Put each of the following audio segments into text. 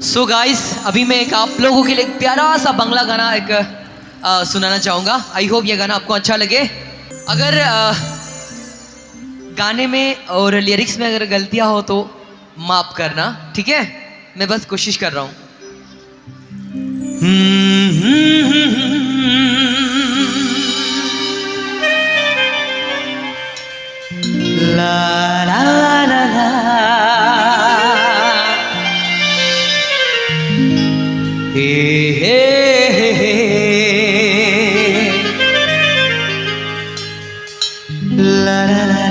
So guys अभी मैं एक आप लोगों के लिए एक प्यारा सा बंगला गाना एक सुनाना चाहूँगा। आई होप ये गाना आपको अच्छा लगे। अगर गाने में और लिरिक्स में अगर गलतियाँ हो तो माफ़ करना, ठीक है? मैं बस कोशिश कर रहा हूँ। ला ला ला ला हे हे हे ला ला ला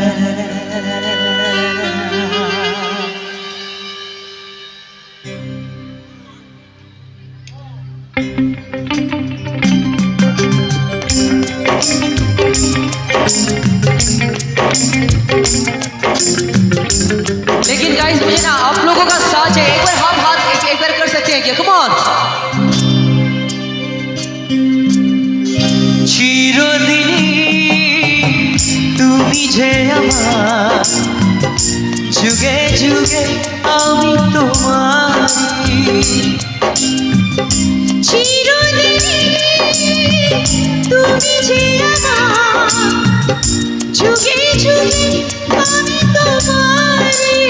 लेकिन गाइस मुझे ना आप लोगों का साथ चाहिए। एक बार हाथ एक बार कर सकते हैं क्या? Come on. চিরদিনই তুমি যে আমার, যুগে যুগে আমি তোমারই। চিরদিনই তুমি যে আমার, যুগে যুগে আমি তোমারই।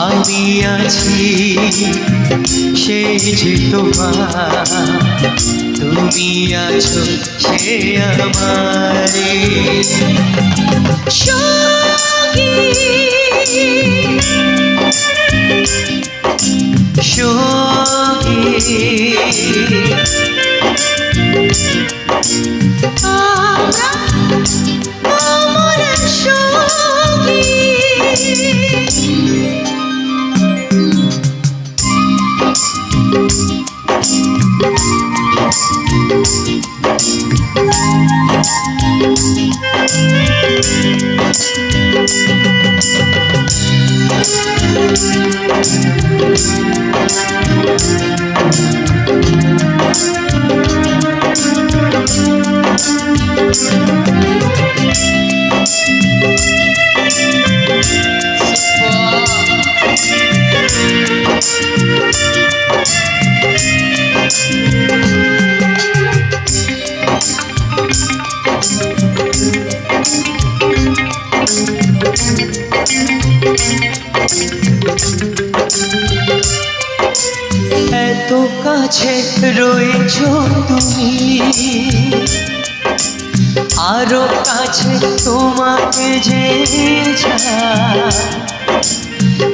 আমি আছি সেই যে তোমার, তুমি আছো সে আমারে। সঙ্গী সঙ্গী আমরা অমর সঙ্গী। এত কাছে রয়েছো তুমি, আরো কাছে তোমাকে যে চাই।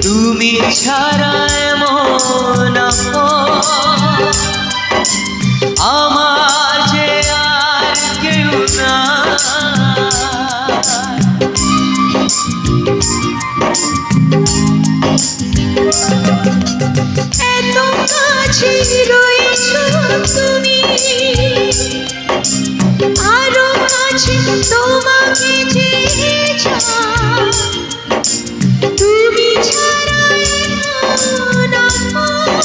তুমি ছাড়া এমন আপন আমার যে আর কেউ না। এত কাছে রয়েছো তুমি, আরো কাছে তোমাকে যে চাই। তুমি ছাড়া এমন আপন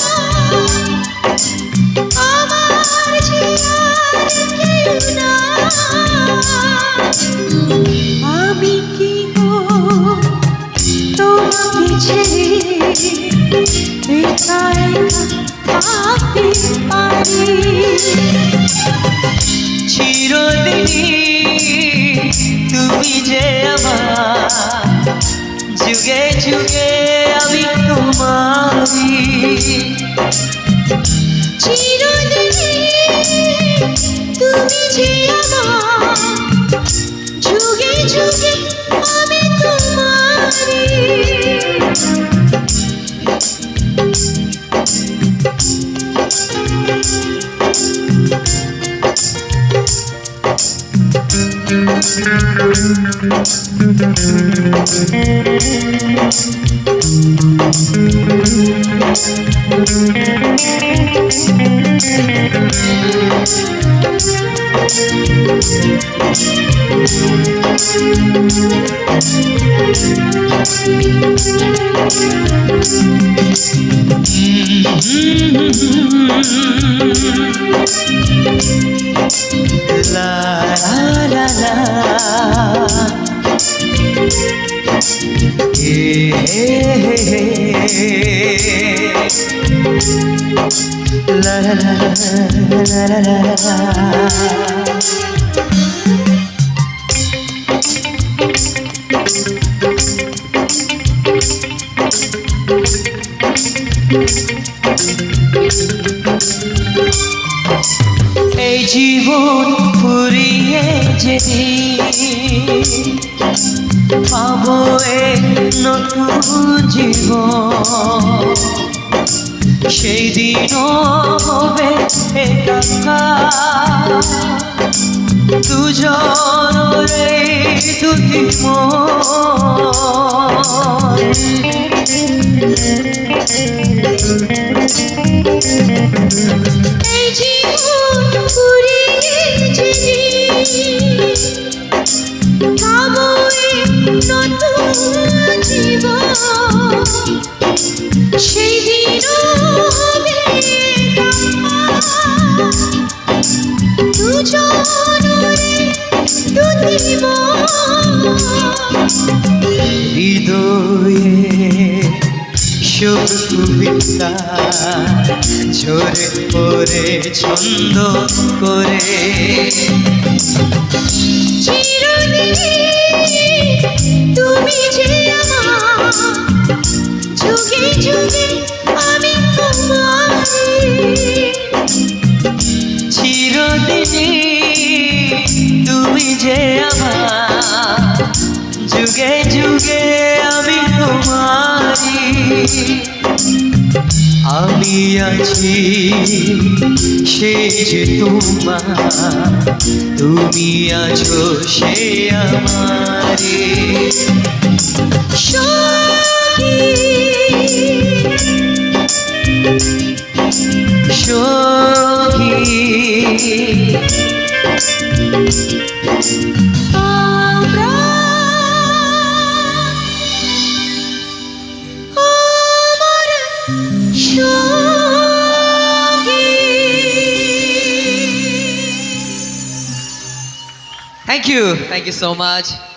আমার যে আর কেউ না। আমি কি গো তোমাকে ছেড়ে একা একা থাকতে পারি? চিরদিনই তুমি যে আমার, যুগে যুগে আমি তোমারই। চিরদিনই তুমি যে আমার, যুগে যুগে আমি তোমারই। La la la la La la la la la la la. এই জীবন ফুরিয়ে যেদিন পাবো এক নতুন জীবন, সেই দিনও হবে একাকার দুজন রে দুটি এই জীবন ফুরিয়ে যেদিন পাবো এক নতুন জীবন, সেই দিনও হবে একাকার দুজন রে দুটি হৃদয়ে সুর কবিতা ঝরে পড়ে ছন্দ করে চিরদিনই তুমি যে আমার, যুগে যুগে আমি তোমারি। চিরদিনই তুমি যে আমার, যুগে যুগে আমি তোমারি। আমি আছি সে যে তোমার, তুমি আছো সে আমারে। সখী সখী আমরা আমার সখী। Thank you so much.